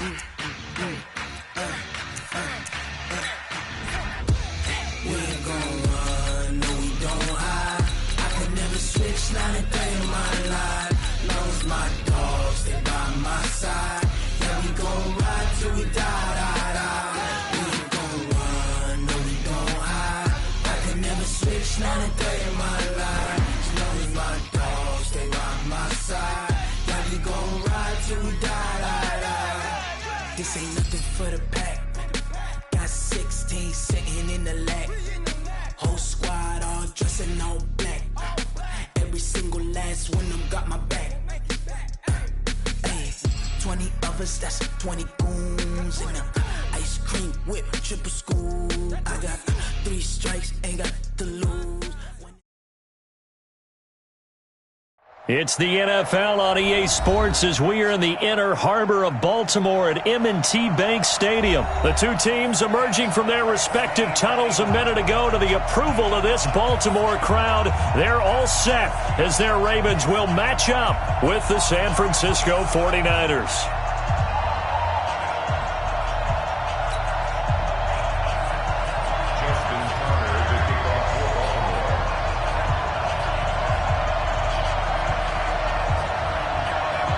We ain't gon' run, no we don't hide. I could never switch, not a day in my life. Long as my dogs stay by my side. Yeah, we gon' ride till we die, die, die. We ain't gon' run, no we don't hide. I could never switch, not a day in my life. As long as my dogs stay by my side. Yeah, we gon' ride till we die, die, die. This ain't nothing for the pack. Got 16 sitting in the lag. Whole squad all dressing all black. Every single last one of them got my back. Hey, 20 of us, that's 20 goons in the ice cream whip, triple scoop. I got 3 strikes, ain't got to lose. It's the NFL on EA Sports as we are in the inner harbor of Baltimore at M&T Bank Stadium. The two teams emerging from their respective tunnels a minute ago to the approval of this Baltimore crowd. They're all set as their Ravens will match up with the San Francisco 49ers.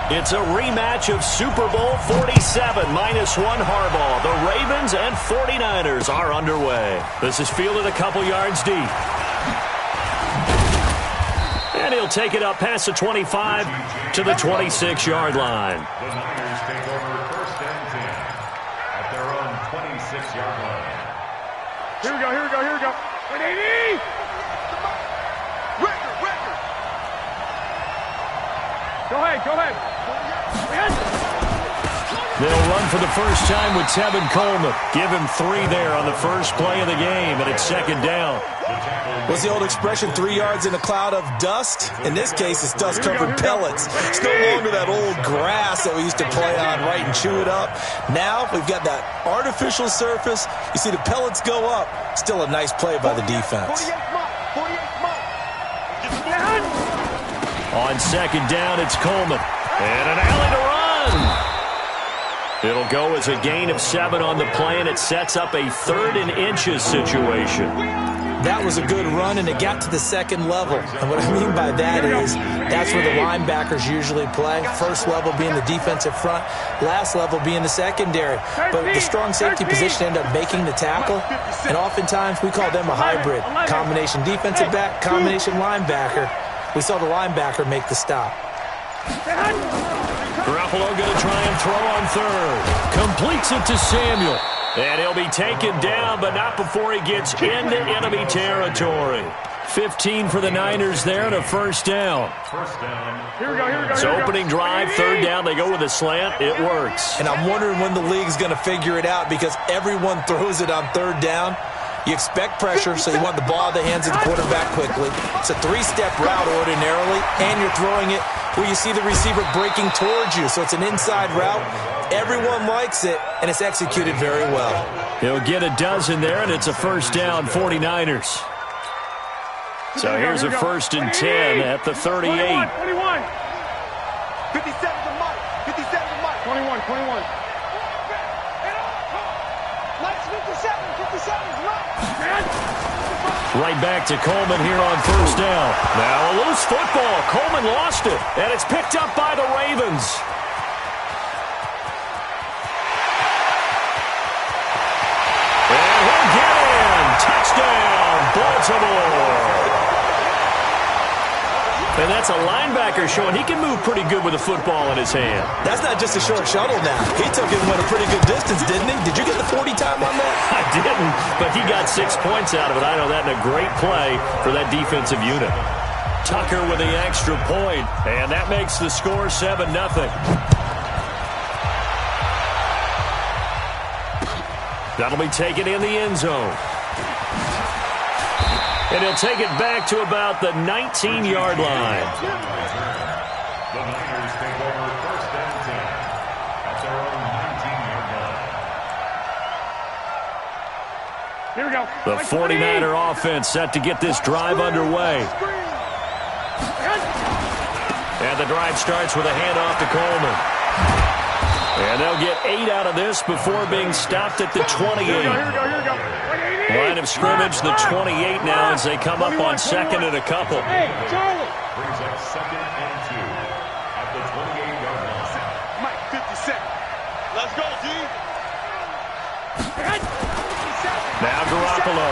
It's a rematch of Super Bowl 47, -1 Harbaugh. The Ravens and 49ers are underway. This is fielded a couple yards deep. And he'll take it up past the 25 to the 26-yard line. The Niners take over first and 10 at their own 26-yard line. Here we go, here we go, here we go. 180! Record! Go ahead. They'll run for the first time with Tevin Coleman. Give him 3 there on the first play of the game, and it's second down. What's the old expression, 3 yards in a cloud of dust? In this case, it's dust-covered pellets. It's no longer that old grass that we used to play on, right, and chew it up. Now we've got that artificial surface. You see the pellets go up. Still a nice play by the defense. On second down, it's Coleman. And an alley to run. It'll go as a gain of 7 on the play, and it sets up a 3rd and inches situation. That was a good run, and it got to the second level. And what I mean by that is that's where the linebackers usually play. First level being the defensive front, last level being the secondary. But the strong safety position ended up making the tackle, and oftentimes we call them a hybrid. Combination defensive back, combination linebacker. We saw the linebacker make the stop. Garoppolo going to try and throw on 3rd. Completes it to Samuel. And he'll be taken down, but not before he gets into enemy territory. 15 for the Niners there and a first down. Here we go. It's opening drive, 3rd down. They go with a slant. It works. And I'm wondering when the league's going to figure it out because everyone throws it on 3rd down. You expect pressure, so you want the ball in the hands of the quarterback quickly. It's a 3-step route ordinarily, and you're throwing it where you see the receiver breaking towards you. So it's an inside route. Everyone likes it, and it's executed very well. He'll get a dozen there, and it's a first down, 49ers. So here's a 1st and 10 at the 38. 21. 57 to Mike. 21. Right back to Coleman here on first down. Now a loose football. Coleman lost it, and it's picked up by the Ravens. And he'll get in. Touchdown, Baltimore. And that's a linebacker showing he can move pretty good with a football in his hand. That's not just a short shuttle now. He took it and went a pretty good distance, didn't he? Did you get the 40 time on that? I didn't, but he got 6 points out of it. I know that in a great play for that defensive unit. Tucker with the extra point, and that makes the score 7-0. That'll be taken in the end zone. And he'll take it back to about the 19-yard line. The Niners take over first and 10 at their own 19-yard line. Here we go. The 49er offense set to get this drive underway. And the drive starts with a handoff to Coleman. And they'll get 8 out of this before being stopped at the 28. Here we go. Line of scrimmage, the 28 now as they come up on second and a couple. Hey, Charlie. Brings up 2nd and 2 at the 28-yard line. Mike, 50 seconds. Let's go, G. Now Garoppolo.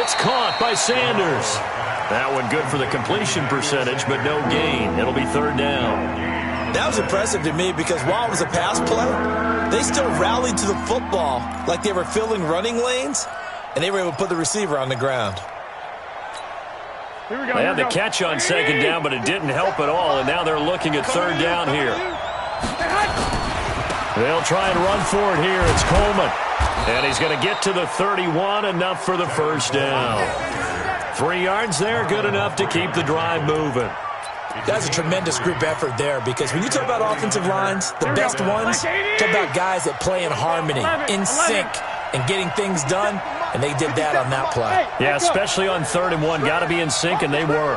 It's caught by Sanders. That one good for the completion percentage, but no gain. It'll be 3rd down. That was impressive to me because while it was a pass play, they still rallied to the football like they were filling running lanes, and they were able to put the receiver on the ground. Here we go. They had the catch on 2nd down, but it didn't help at all, and now they're looking at 3rd down here. They'll try and run for it here. It's Coleman. And he's going to get to the 31, enough for the 1st down. 3 yards there, good enough to keep the drive moving. That's a tremendous group effort there because when you talk about offensive lines, the best ones, talk about guys that play in harmony, in sync, and getting things done, and they did that on that play. Yeah, especially on 3rd and 1. Got to be in sync, and they were.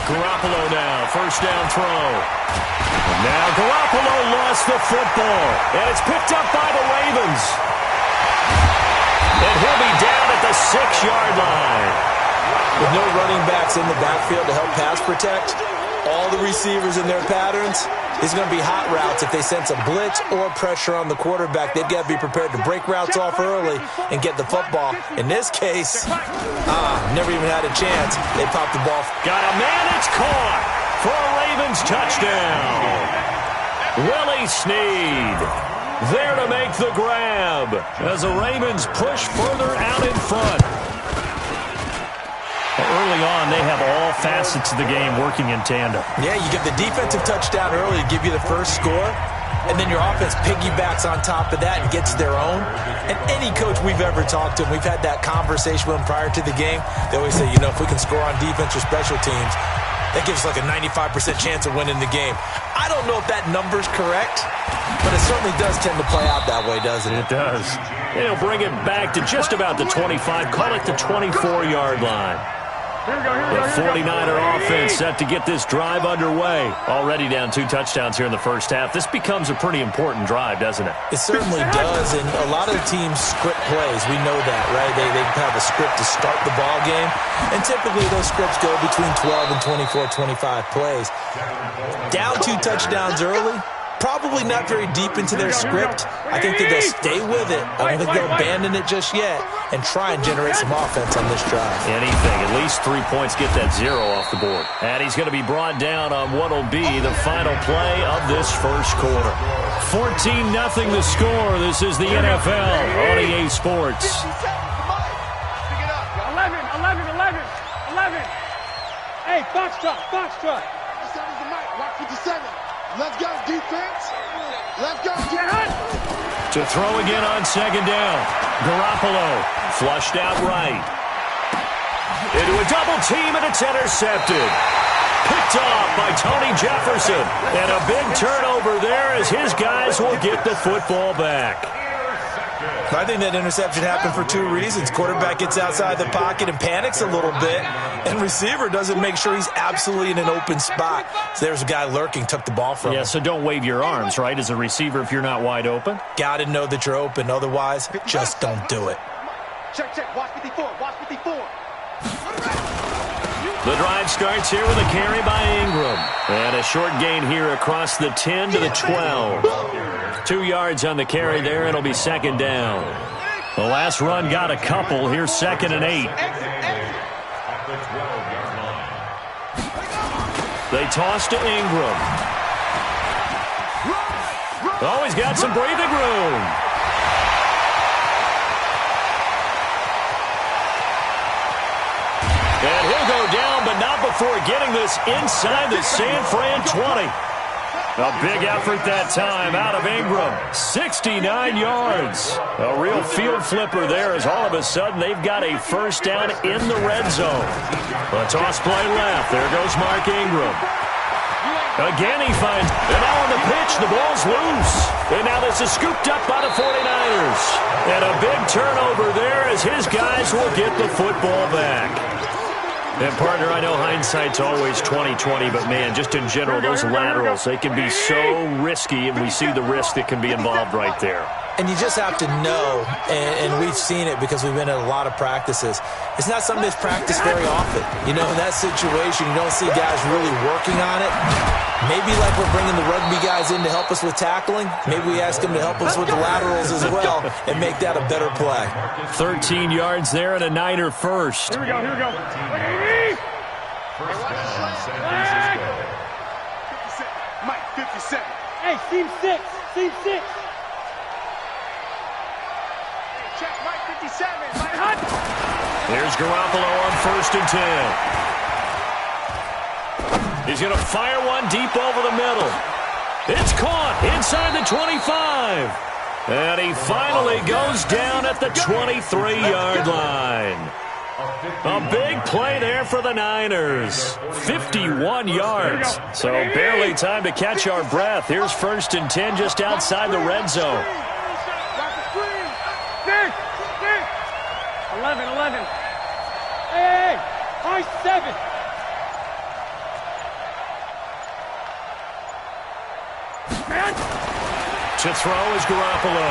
Garoppolo now, 1st down throw. And now Garoppolo lost the football, and it's picked up by the Ravens. And he'll be down at the 6-yard line. With no running backs in the backfield to help pass protect, all the receivers in their patterns, it's going to be hot routes. If they sense a blitz or pressure on the quarterback, they've got to be prepared to break routes off early and get the football. In this case, never even had a chance. They popped the ball. Got a man, it's caught for a Ravens touchdown. Willie Snead there to make the grab as the Ravens push further out in front. Early on, they have all facets of the game working in tandem. Yeah, you get the defensive touchdown early to give you the first score, and then your offense piggybacks on top of that and gets their own. And any coach we've ever talked to, and we've had that conversation with them prior to the game, they always say, if we can score on defense or special teams, that gives us like a 95% chance of winning the game. I don't know if that number's correct, but it certainly does tend to play out that way, doesn't it? It does. They'll bring it back to just about the 25, call it the 24-yard line. The 49er offense set to get this drive underway. Already down 2 touchdowns here in the first half. This becomes a pretty important drive, doesn't it? It certainly does, and a lot of the teams script plays. We know that, right? They have a script to start the ball game, and typically those scripts go between 12 and 24, 25 plays. Down 2 touchdowns early, probably not very deep into their script. I think that they'll stay with it. I don't think they'll abandon it just yet and try and generate some offense on this drive. Anything. At least 3 points get that 0 off the board. And he's going to be brought down on what will be the final play of this first quarter. 14-0 the score. This is the NFL on EA Sports. 11. Hey, Foxtrot. Watch 57. Let's go, defense. Let's go, To throw again on 2nd down. Garoppolo flushed out right. Into a double team, and it's intercepted. Picked off by Tony Jefferson. And a big turnover there as his guys will get the football back. I think that interception happened for 2 reasons. Quarterback gets outside the pocket and panics a little bit, and receiver doesn't make sure he's absolutely in an open spot. So there's a guy lurking, took the ball from him. Yeah, so don't wave your arms, right, as a receiver if you're not wide open? Got to know that you're open. Otherwise, just don't do it. Check. Watch 54. The drive starts here with a carry by Ingram. And a short gain here across the 10 to the 12. 2 yards on the carry there. It'll be 2nd down. The last run got a couple. Here's 2nd and 8. They toss to Ingram. Oh, he's got some breathing room. And he'll go down, but not before getting this inside the San Fran 20. A big effort that time out of Ingram. 69 yards. A real field flipper there as all of a sudden they've got a first down in the red zone. A toss play left. There goes Mark Ingram. Again he finds, and now on the pitch, the ball's loose. And now this is scooped up by the 49ers. And a big turnover there as his guys will get the football back. And, partner, I know hindsight's always 20/20, but, man, just in general, those laterals, they can be so risky, and we see the risk that can be involved right there. And you just have to know, and we've seen it because we've been at a lot of practices. It's not something that's practiced very often. You know, in that situation, you don't see guys really working on it. Maybe like we're bringing the rugby guys in to help us with tackling. Maybe we ask them to help us with the laterals as well and make that a better play. 13 yards there and a Niner first. Here we go, here we go. First down, San Francisco. 57. Mike, 57. Hey, seam 6. Seam 6. Check, Mike, 57. Mike Hunt. Here's Garoppolo on 1st and 10. He's going to fire one deep over the middle. It's caught inside the 25. And he finally goes down at the 23-yard line. A big play there for the Niners. 51 yards. So barely time to catch our breath. Here's 1st and 10 just outside the red zone. 11. Hey, high 7. To throw is Garoppolo.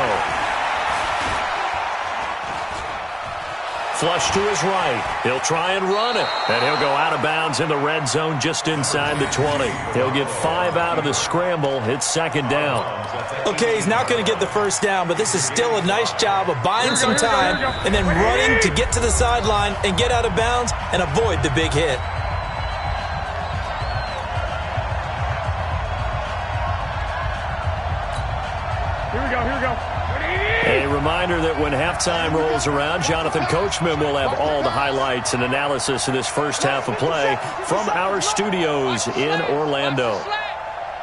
Flush to his right. He'll try and run it. And he'll go out of bounds in the red zone just inside the 20. He'll get 5 out of the scramble. It's 2nd down. Okay, he's not going to get the 1st down, but this is still a nice job of buying some time and then running to get to the sideline and get out of bounds and avoid the big hit. Here we go. A reminder that when halftime rolls around, Jonathan Coachman will have all the highlights and analysis of this first half of play from our studios in Orlando.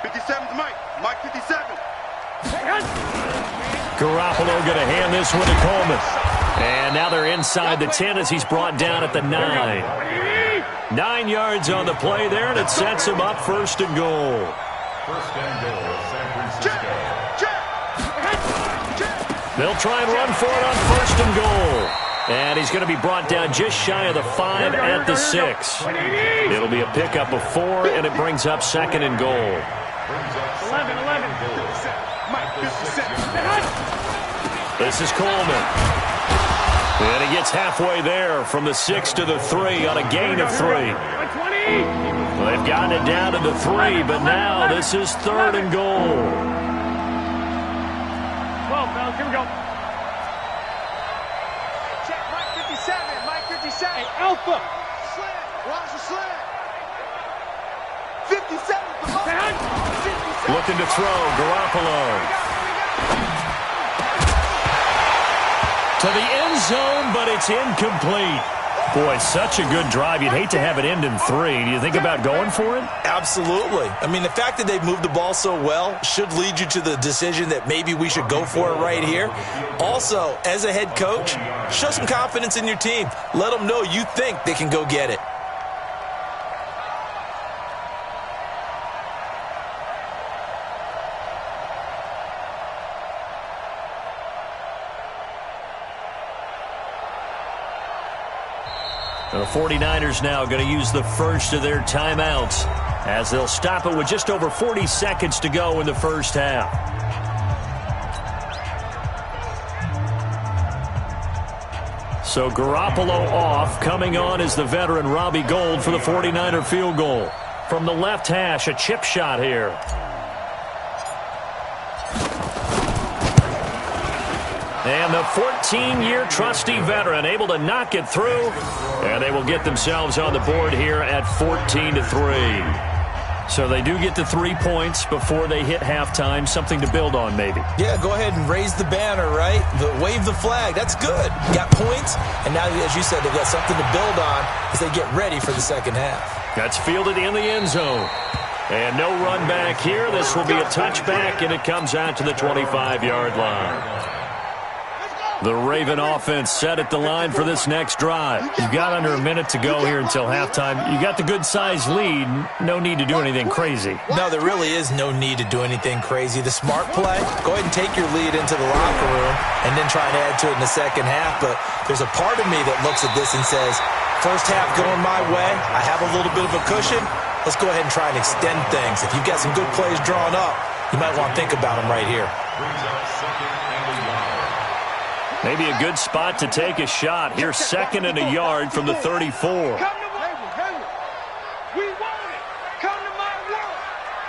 57 to Mike. Mike 57. Garoppolo going to hand this one to Coleman. And now they're inside the 10 as he's brought down at the 9. 9 yards on the play there, and it sets him up 1st and goal. 1st and goal, San Francisco. They'll try and run for it on 1st and goal. And he's going to be brought down just shy of the 5 at the 6. It'll be a pickup of 4, and it brings up 2nd and goal. 11. This is Coleman. And he gets halfway there from the 6 to the 3 on a gain of 3. Well, they've gotten it down to the 3, but now this is 3rd and goal. 12, fellas, here we go. Check, Mike 57. Hey, Alpha. Slant, watch the slant. 57. Looking to throw, Garoppolo. To the end zone, but it's incomplete. Boy, such a good drive. You'd hate to have it end in 3. Do you think about going for it? Absolutely. I mean, the fact that they've moved the ball so well should lead you to the decision that maybe we should go for it right here. Also, as a head coach, show some confidence in your team. Let them know you think they can go get it. The 49ers now going to use the first of their timeouts as they'll stop it with just over 40 seconds to go in the first half. So Garoppolo off. Coming on is the veteran Robbie Gould for the 49er field goal. From the left hash, a chip shot here. And the 14-year trusty veteran able to knock it through. And they will get themselves on the board here at 14-3. So they do get the 3 points before they hit halftime. Something to build on, maybe. Yeah, go ahead and raise the banner, right? Wave the flag. That's good. Got points, and now, as you said, they've got something to build on as they get ready for the second half. That's fielded in the end zone. And no run back here. This will be a touchback, and it comes out to the 25-yard line. The Raven offense set at the line for this next drive. You've got under a minute to go here until halftime. You got the good-sized lead. No need to do anything crazy. No, there really is no need to do anything crazy. The smart play, go ahead and take your lead into the locker room and then try and add to it in the second half. But there's a part of me that looks at this and says, first half going my way, I have a little bit of a cushion. Let's go ahead and try and extend things. If you've got some good plays drawn up, you might want to think about them right here. Maybe a good spot to take a shot. Here's 2nd and a yard from the 34. Come to my world. We want it. Come to my world.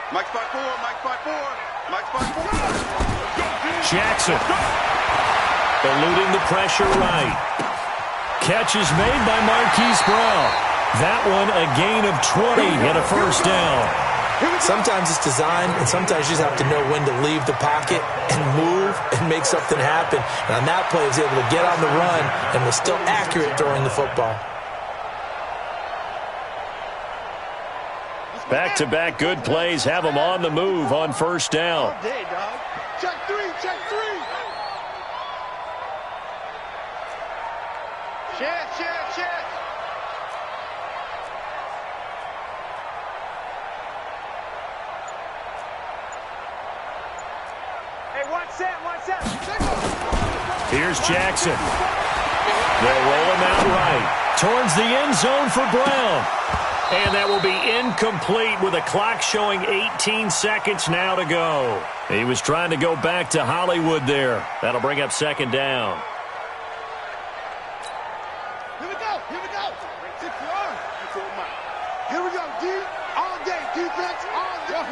Mike spot 4, Mike spot 4, Mike spot 4. Jackson. Eluding the pressure right. Catch is made by Marquise Brown. That one a gain of 20 and a first down. Sometimes it's designed, and sometimes you just have to know when to leave the pocket and move and make something happen. And on that play, he was able to get on the run and was still accurate throwing the football. Back-to-back good plays have them on the move on first down. All day, dog. Check 3, check 3. Check. Hey, one set. Here's Jackson. They'll roll him out right. Towards the end zone for Brown. And that will be incomplete with a clock showing 18 seconds now to go. He was trying to go back to Hollywood there. That'll bring up 2nd down. Here we go. 6 yards. Here we go, D. All day. Defense, all day.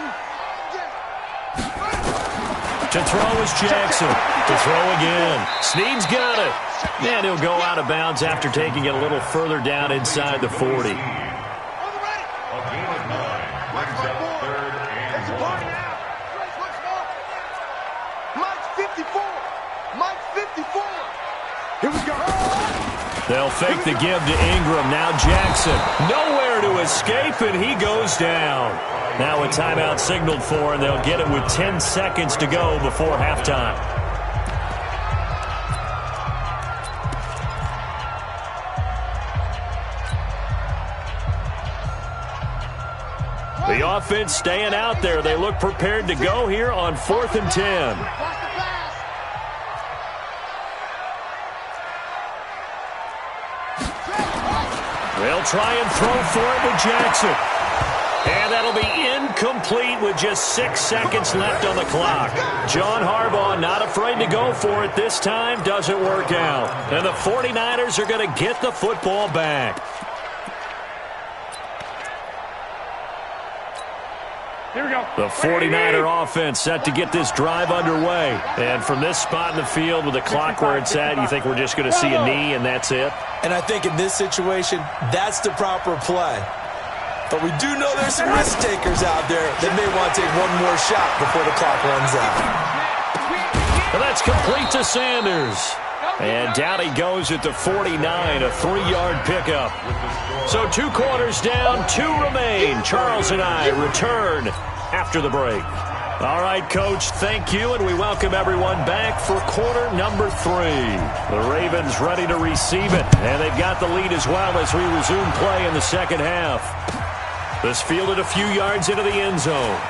To throw is Jackson. To throw again. Snead's got it. And he'll go out of bounds after taking it a little further down inside the 40. Here we go. They'll fake the give to Ingram. Now Jackson. Nowhere to escape, and he goes down. Now a timeout signaled for, and they'll get it with 10 seconds to go before halftime. The offense staying out there. They look prepared to go here on 4th and 10. They'll try and throw for it with Jackson. And that'll be incomplete with just 6 seconds left on the clock. John Harbaugh not afraid to go for it this time. Doesn't work out. And the 49ers are going to get the football back. Here we go. The 49er offense set to get this drive underway. And from this spot in the field with the clock where it's at, you think we're just going to see a knee and that's it? And I think in this situation, that's the proper play. But we do know there's some risk takers out there that may want to take one more shot before the clock runs out. And that's complete to Sanders. And down he goes at the 49, a 3-yard pickup. So 2 quarters down, 2 remain. Charles and I return after the break. All right, Coach, thank you, and we welcome everyone back for quarter number 3. The Ravens ready to receive it, and they've got the lead as well as we resume play in the second half. This fielded a few yards into the end zone.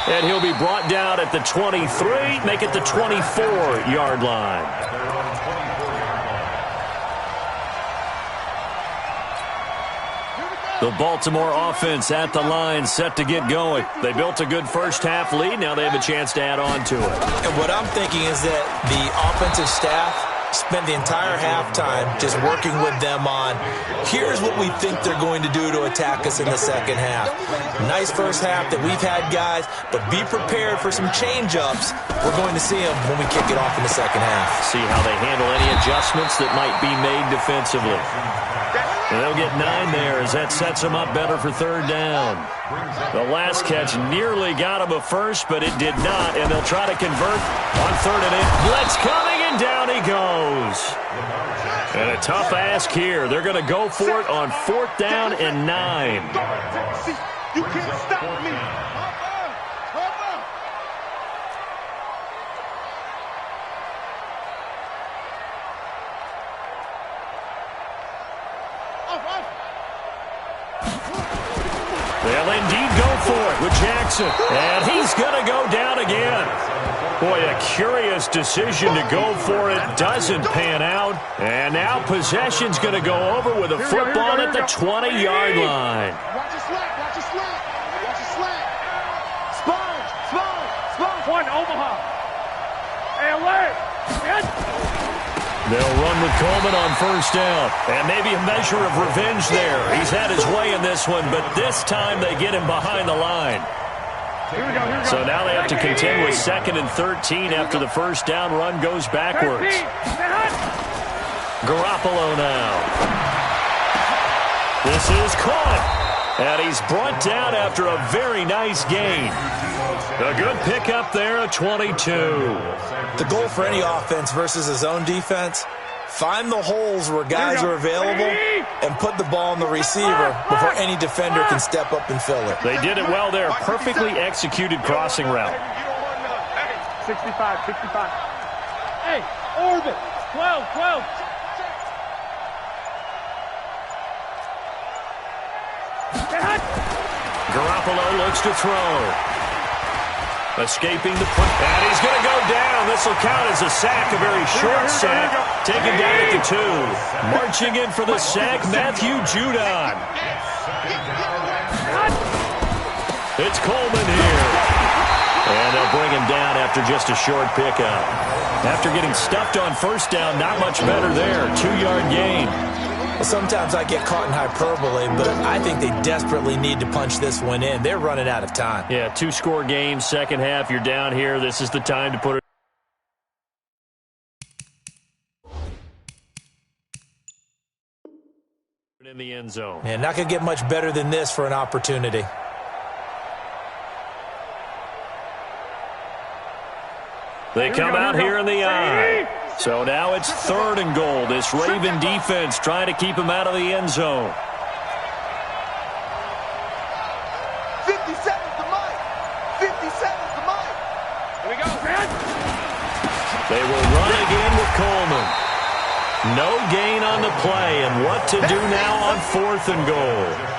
And he'll be brought down at the 23, make it the 24-yard line. The Baltimore offense at the line, set to get going. They built a good first-half lead. Now they have a chance to add on to it. And what I'm thinking is that the offensive staff spent the entire halftime just working with them on, here's what we think they're going to do to attack us in the second half. Nice first half that we've had, guys, but be prepared for some change-ups. We're going to see them when we kick it off in the second half. See how they handle any adjustments that might be made defensively. And they'll get 9 there as that sets them up better for 3rd down. The last catch nearly got him a first, but it did not, and they'll try to convert on 3rd and 8. Blitz coming, and down he goes. And a tough ask here. They're going to go for it on 4th down and 9. You can't stop me. They'll indeed go for it with Jackson. And he's going to go down again. Boy, a curious decision to go for it. Doesn't pan out. And now possession's going to go over with a football at the 20-yard line. Watch your slack, watch your slack. Watch your slack. Sponge. One, Omaha. Hey, alert. They'll run with Coleman on first down. And maybe a measure of revenge there. He's had his way in this one, but this time they get him behind the line. Here we go. So now they have to contend with 2nd and 13 after the first down run goes backwards. Garoppolo now. This is caught. And he's brought down after a very nice gain. A good pickup there at 22. The goal for any offense versus a zone defense, find the holes where guys are available and put the ball on the receiver before any defender can step up and fill it. They did it well there. Perfectly executed crossing route. 65. Hey, orbit. 12. Garoppolo looks to throw. Escaping the punt. And he's going to go down. This will count as a sack, a very short sack. Taken down at the 2. Marching in for the sack, Matthew Judon. It's Coleman here. And they'll bring him down after just a short pickup. After getting stuffed on first down, not much better there. 2-yard gain. Well, sometimes I get caught in hyperbole, but I think they desperately need to punch this one in. They're running out of time. Yeah, 2-score game, second half, you're down here. This is the time to put it in the end zone. And not going to get much better than this for an opportunity. They come out here in the eye. So now it's 3rd and goal. This Raven defense trying to keep him out of the end zone. 57's the mic. 57's the mic. Here we go, man. They will run again with Coleman. No gain on the play, and what to do now on 4th and goal.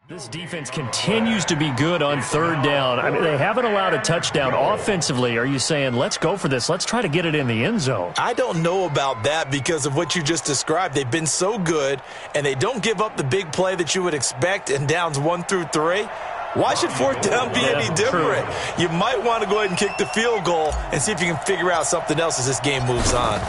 This defense continues to be good on 3rd down. I mean, they haven't allowed a touchdown offensively. Are you saying, let's go for this, let's try to get it in the end zone? I don't know about that because of what you just described. They've been so good, and they don't give up the big play that you would expect in downs 1 through 3. Why should 4th down be any different? True. You might want to go ahead and kick the field goal and see if you can figure out something else as this game moves on.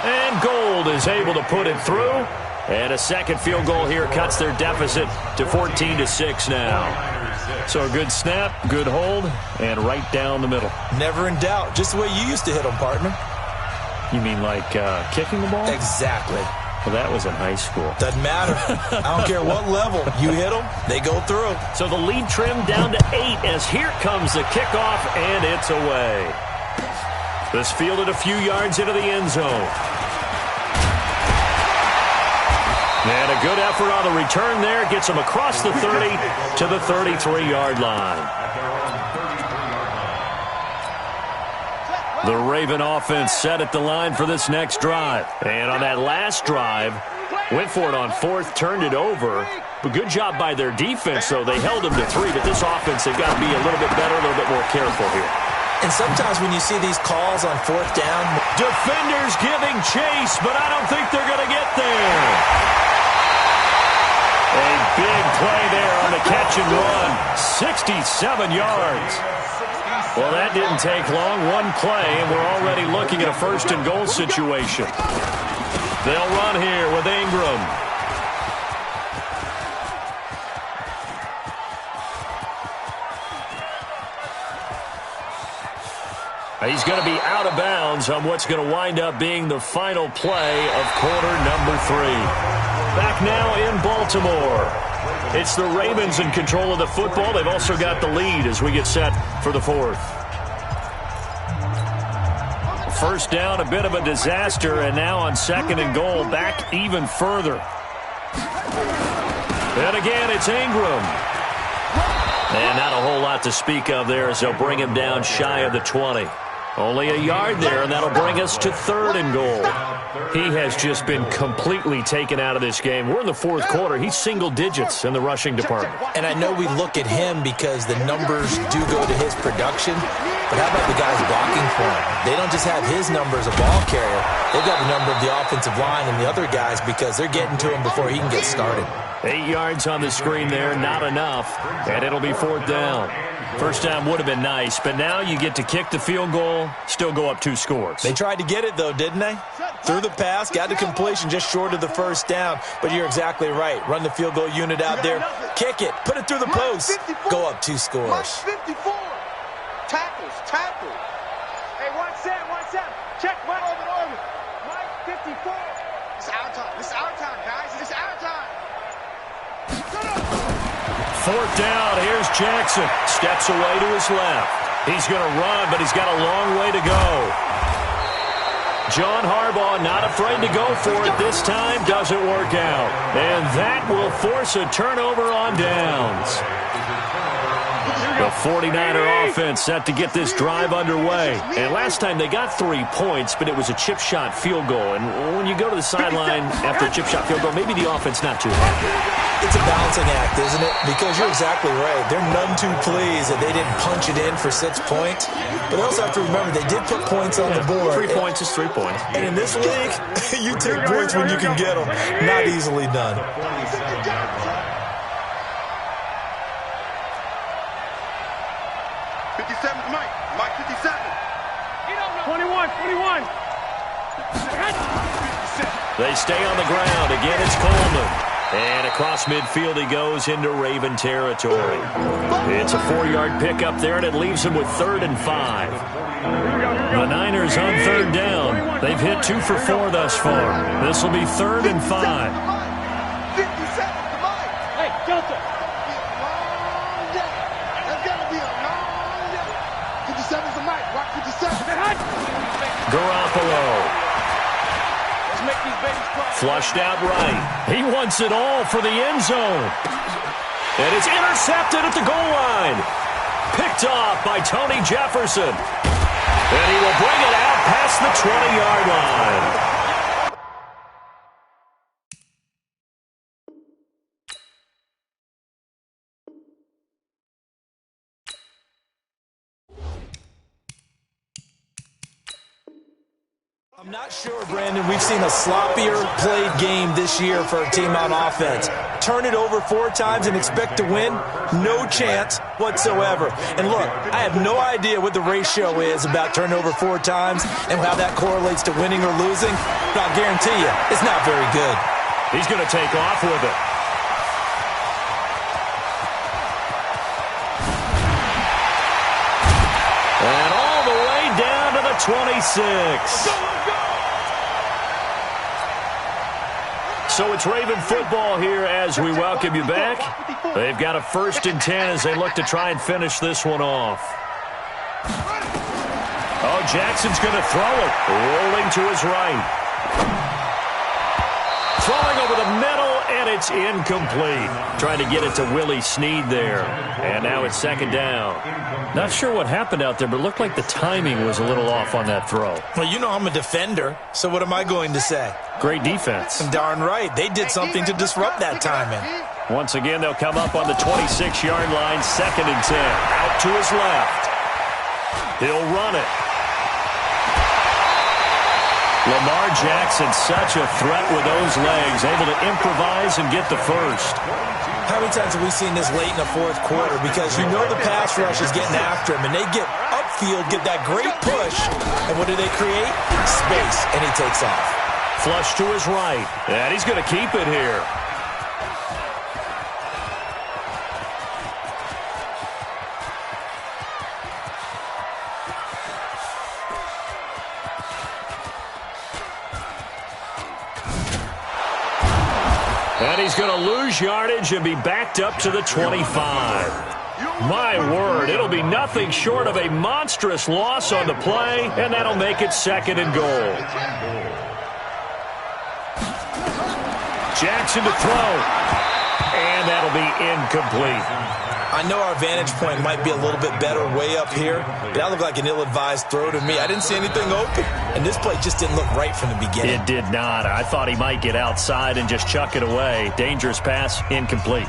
And Gold is able to put it through. And a second field goal here cuts their deficit to 14-6 now. So a good snap, good hold, and right down the middle. Never in doubt. Just the way you used to hit them, partner. You mean like kicking the ball? Exactly. Well, that was in high school. Doesn't matter. I don't care what level. You hit them, they go through. So the lead trimmed down to 8 as here comes the kickoff, and it's away. This fielded a few yards into the end zone. And a good effort on the return there. Gets him across the 30 to the 33-yard line. The Raven offense set at the line for this next drive. And on that last drive, went for it on 4th, turned it over. But good job by their defense, though. They held them to 3. But this offense, they've got to be a little bit better, a little bit more careful here. And sometimes when you see these calls on 4th down, defenders giving chase, but I don't think they're going to get there. A big play there on the catch and run. 67 yards. Well, that didn't take long. One play, and we're already looking at a 1st and goal situation. They'll run here with Ingram. He's going to be out of bounds on what's going to wind up being the final play of quarter number 3. Back now in Baltimore. It's the Ravens in control of the football. They've also got the lead as we get set for the 4th. First down, a bit of a disaster, and now on 2nd and goal, back even further. And again, it's Ingram. And not a whole lot to speak of there as they'll bring him down shy of the 20. Only a yard there, and that'll bring us to 3rd and goal. He has just been completely taken out of this game. We're in the 4th quarter. He's single digits in the rushing department. And I know we look at him because the numbers do go to his production, but how about the guys blocking for him? They don't just have his number as a ball carrier. They've got the number of the offensive line and the other guys because they're getting to him before he can get started. 8 yards on the screen there, not enough, and it'll be 4th down. First down would have been nice, but now you get to kick the field goal, still go up 2 scores. They tried to get it, though, didn't they? Threw the pass, got to completion just short of the first down, but you're exactly right. Run the field goal unit out there, kick it, put it through the post, go up 2 scores. 54. Tackles. Hey, 1-7. Check Mike Orbit. Mike 54. It's our time. This is our time, guys. This is our time. 4th down, here's Jackson. Steps away to his left. He's going to run, but he's got a long way to go. John Harbaugh not afraid to go for it this time. Doesn't work out. And that will force a turnover on downs. The 49er offense set to get this drive underway. And last time they got 3 points, but it was a chip shot field goal. And when you go to the sideline after a chip shot field goal, maybe the offense not too happy. It's a balancing act, isn't it? Because you're exactly right. They're none too pleased that they didn't punch it in for 6 points. But they also have to remember they did put points on the board. 3 points is 3 points. And in this league, you take points when you can get them. Not easily done. 57 to Mike. Mike 57. 21. They stay on the ground. Again, it's Coleman. And across midfield he goes into Raven territory. It's a 4-yard pickup there, and it leaves him with 3rd and 5. The Niners on 3rd down. They've hit 2 for 4 thus far. This will be 3rd and 5. 57 to Mike. Hey, Delta. That's got to be a long day. 57 to Mike. Rock 57. Garoppolo. Make these babies cry. Flushed out right. He wants it all for the end zone. And it's intercepted at the goal line. Picked off by Tony Jefferson. And he will bring it out past the 20-yard line. I'm not sure, Brandon, we've seen a sloppier played game this year for a team on offense. Turn it over 4 times and expect to win? No chance whatsoever. And look, I have no idea what the ratio is about turnover 4 times and how that correlates to winning or losing, but I'll guarantee you, it's not very good. He's going to take off with it. And all the way down to the 26. So it's Raven football here as we welcome you back. They've got a 1st and 10 as they look to try and finish this one off. Oh, Jackson's going to throw it. Rolling to his right. Throwing over the middle, and it's incomplete. Trying to get it to Willie Snead there. And now it's 2nd down. Not sure what happened out there, but it looked like the timing was a little off on that throw. Well, you know I'm a defender, so what am I going to say? Great defense. Darn right. They did something to disrupt that timing. Once again, they'll come up on the 26-yard line, 2nd and 10. Out to his left. He'll run it. Lamar Jackson, such a threat with those legs, able to improvise and get the first. How many times have we seen this late in the 4th quarter? Because you know the pass rush is getting after him, and they get upfield, get that great push, and what do they create? Space, and he takes off. Flush to his right, and he's going to keep it here. And he's going to lose yardage and be backed up to the 25. My word, it'll be nothing short of a monstrous loss on the play, and that'll make it 2nd and goal. Jackson to throw, and that'll be incomplete. I know our vantage point might be a little bit better way up here, but that looked like an ill-advised throw to me. I didn't see anything open, and this play just didn't look right from the beginning. It did not. I thought he might get outside and just chuck it away. Dangerous pass, incomplete.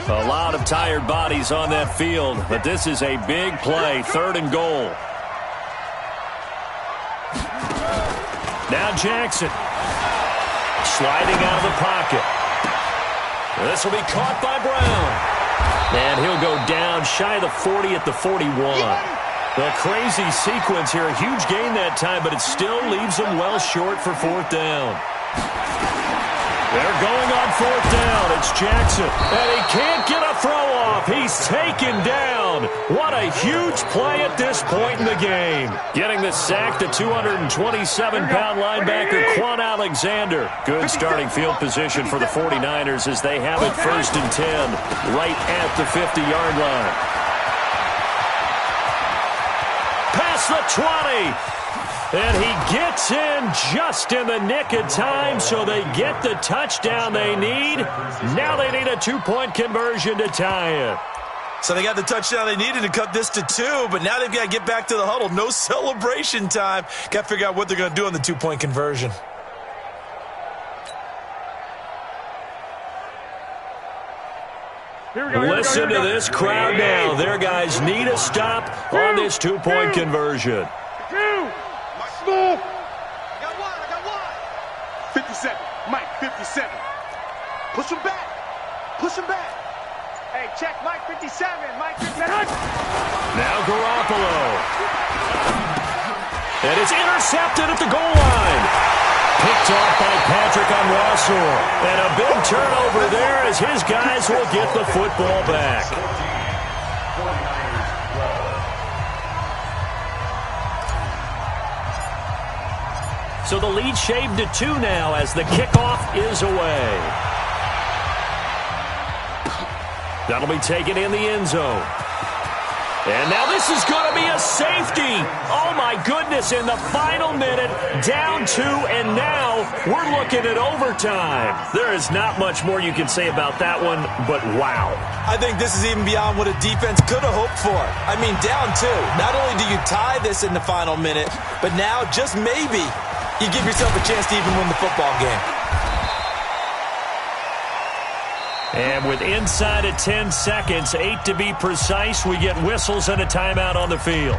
A lot of tired bodies on that field, but this is a big play, 3rd and goal. Now Jackson, sliding out of the pocket. This will be caught by Brown. And he'll go down shy of the 40 at the 41. The crazy sequence here, a huge gain that time, but it still leaves them well short for 4th down. They're going on 4th down. It's Jackson. And he can't get a throw off. He's taken down. What a huge play at this point in the game. Getting the sack, the 227-pound linebacker, Quan Alexander. Good starting field position for the 49ers as they have it 1st and 10 right at the 50-yard line. Past the 20. And he gets in just in the nick of time, so they get the touchdown they need. Now they need a 2-point conversion to tie it. So they got the touchdown they needed to cut this to 2, but now they've got to get back to the huddle. No celebration time. Got to figure out what they're going to do on the 2-point conversion. Listen to this crowd now. Their guys need a stop on this 2-point conversion. I got one. 57. Mike, 57. Push him back. Push him back. Hey, check Mike 57. Mike 57. Now Garoppolo. And it's intercepted at the goal line. Picked off by Patrick on Russell. And a big turnover there as his guys will get the football back. So the lead shaved to 2 now as the kickoff is away. That'll be taken in the end zone. And now this is going to be a safety. Oh, my goodness, in the final minute, down 2, and now we're looking at overtime. There is not much more you can say about that one, but wow. I think this is even beyond what a defense could have hoped for. I mean, down 2. Not only do you tie this in the final minute, but now just maybe you give yourself a chance to even win the football game. And with inside of 10 seconds, 8 to be precise, we get whistles and a timeout on the field.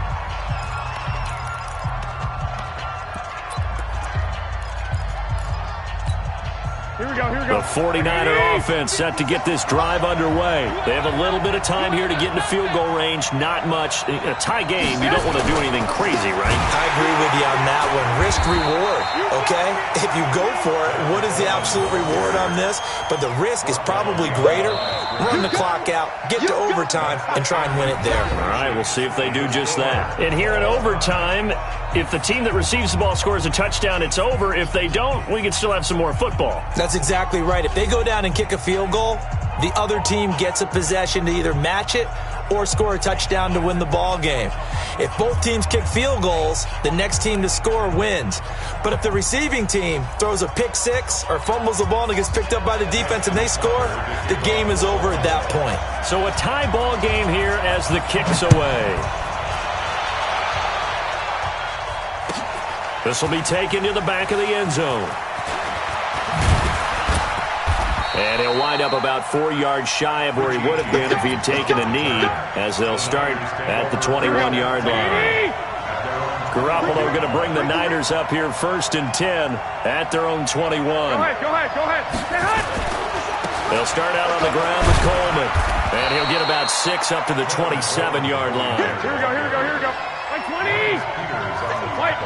Here we go. The 49er offense set to get this drive underway. They have a little bit of time here to get into field goal range. Not much. In a tie game, you don't want to do anything crazy, right? I agree with you on that one. Risk-reward, okay? If you go for it, what is the absolute reward on this? But the risk is probably greater. Run the clock out, get to overtime, and try and win it there. All right, we'll see if they do just that. And here in overtime, if the team that receives the ball scores a touchdown, it's over. If they don't, we can still have some more football. That's exactly right. If they go down and kick a field goal, the other team gets a possession to either match it or score a touchdown to win the ball game. If both teams kick field goals, the next team to score wins. But if the receiving team throws a pick six or fumbles the ball and it gets picked up by the defense and they score, the game is over at that point. So a tie ball game here as the kick's away. This will be taken to the back of the end zone. And he'll wind up about 4 yards shy of where he would have been if he had taken a knee, as they'll start at the 21-yard line. Garoppolo going to bring the Niners up here 1st and 10 at their own 21. Go ahead. They'll start out on the ground with Coleman. And he'll get about 6 up to the 27-yard line. Here we go. 20. White.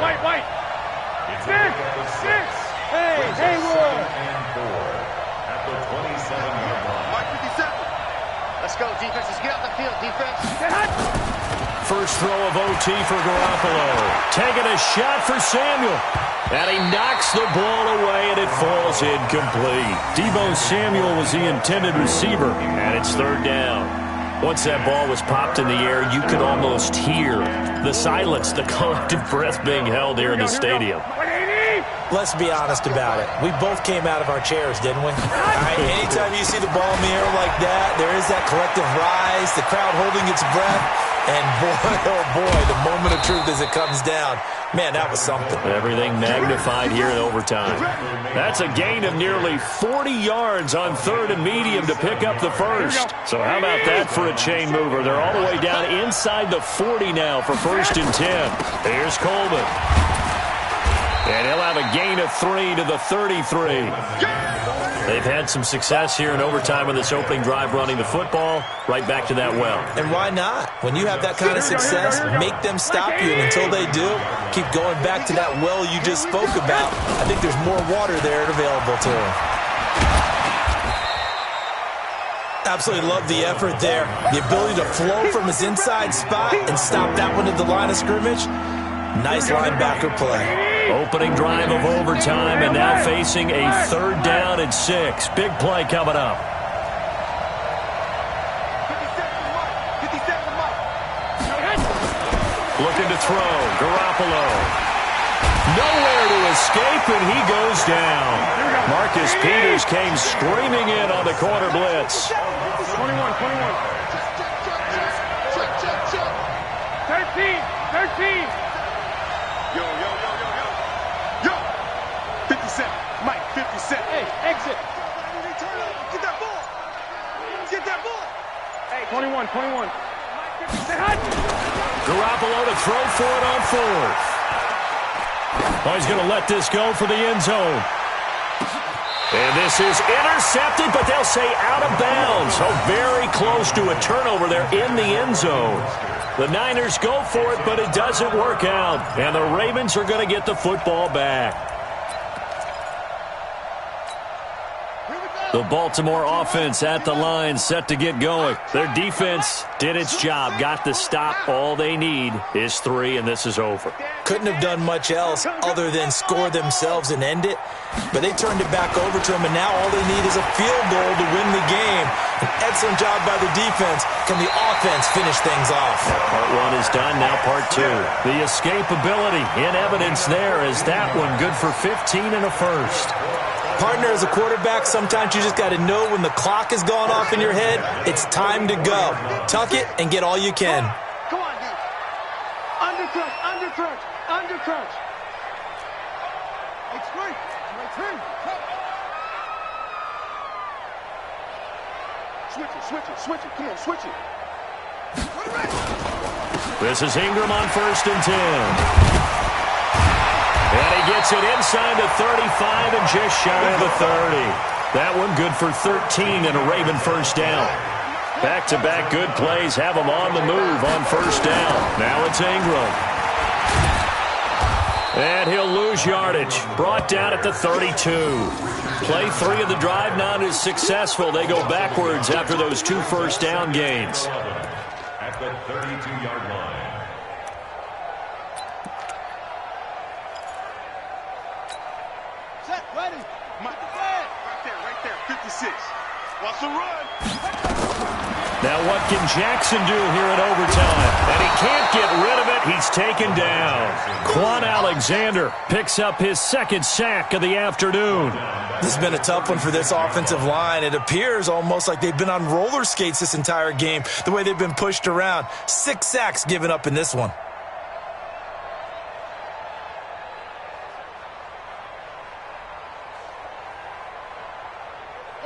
6. Hey, Haywood. Mike 57. Let's go, defense. Let's get out the field, defense. First throw of OT for Garoppolo. Taking a shot for Samuel. And he knocks the ball away, and it falls incomplete. Deebo Samuel was the intended receiver, and it's 3rd down. Once that ball was popped in the air, you could almost hear the silence, the collective breath being held here in the stadium. Let's be honest about it. We both came out of our chairs, didn't we? Anytime you see the ball in the air like that, there is that collective rise, the crowd holding its breath, and boy, oh boy, the moment of truth as it comes down. Man, that was something. Everything magnified here in overtime. That's a gain of nearly 40 yards on 3rd and medium to pick up the first. So how about that for a chain mover? They're all the way down inside the 40 now for 1st and 10. Here's Coleman. And he'll have a gain of 3 to the 33. They've had some success here in overtime in this opening drive running the football. Right back to that well. And why not? When you have that kind of success, make them stop you. And until they do, keep going back to that well you just spoke about. I think there's more water there available to them. Absolutely love the effort there. The ability to flow from his inside spot and stop that one at the line of scrimmage. Nice linebacker play. Opening drive of overtime and now facing a 3rd down and 6. Big play coming up. Looking to throw. Garoppolo. Nowhere to escape, and he goes down. Marcus Peters came screaming in on the corner blitz. 21. 13. Yo. 57. Mike, 57. Hey, exit. Get that ball. Hey, 21. Garoppolo to throw for it on 4th. Oh, he's going to let this go for the end zone. And this is intercepted, but they'll say out of bounds. So very close to a turnover there in the end zone. The Niners go for it, but it doesn't work out. And the Ravens are going to get the football back. The Baltimore offense at the line, set to get going. Their defense did its job, got the stop. All they need is 3, and this is over. Couldn't have done much else other than score themselves and end it. But they turned it back over to them, and now all they need is a field goal to win the game. An excellent job by the defense. Can the offense finish things off? Part 1 is done, now part 2. The escapability in evidence there is that one good for 15 and a first. Partner, as a quarterback, sometimes you just got to know when the clock has gone off in your head, it's time to go. Tuck it and get all you can. Come on, dude. Under crunch. It's great. Switch it. Come on, switch it. This is Ingram on 1st and 10. And he gets it inside the 35 and just shy of the 30. That one good for 13 and a Raven first down. Back-to-back good plays have them on the move on 1st down. Now it's Ingram. And he'll lose yardage. Brought down at the 32. Play 3 of the drive not as successful. They go backwards after those 2 first down gains. At the 32-yard line. Set, ready. Right there. 56. Watch the run. Now what can Jackson do here in overtime? And he can't get rid of it. He's taken down. Quan Alexander picks up his 2nd sack of the afternoon. This has been a tough one for this offensive line. It appears almost like they've been on roller skates this entire game, the way they've been pushed around. 6 sacks given up in this one.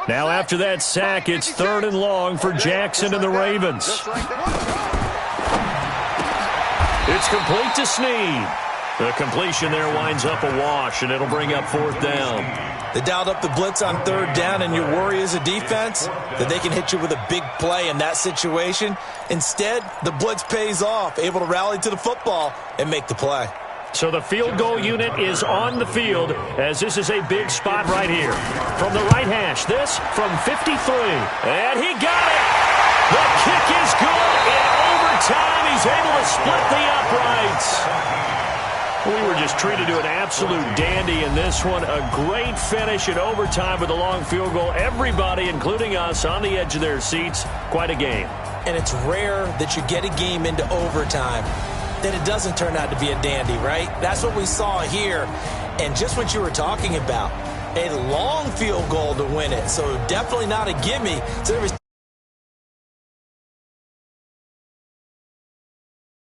Now after that sack, it's 3rd and long for Jackson and the Ravens. It's complete to Snead. The completion there winds up a wash, and it'll bring up 4th down. They dialed up the blitz on 3rd down, and your worry as a defense that they can hit you with a big play in that situation. Instead, the blitz pays off, able to rally to the football and make the play. So the field goal unit is on the field as this is a big spot right here. From the right hash, this from 53. And he got it! The kick is good in overtime. He's able to split the uprights. We were just treated to an absolute dandy in this one. A great finish in overtime with a long field goal. Everybody, including us, on the edge of their seats. Quite a game. and it's rare that you get a game into overtime that it doesn't turn out to be a dandy, right? That's what we saw here. And just what you were talking about, a long field goal to win it. So definitely not a gimme. So there was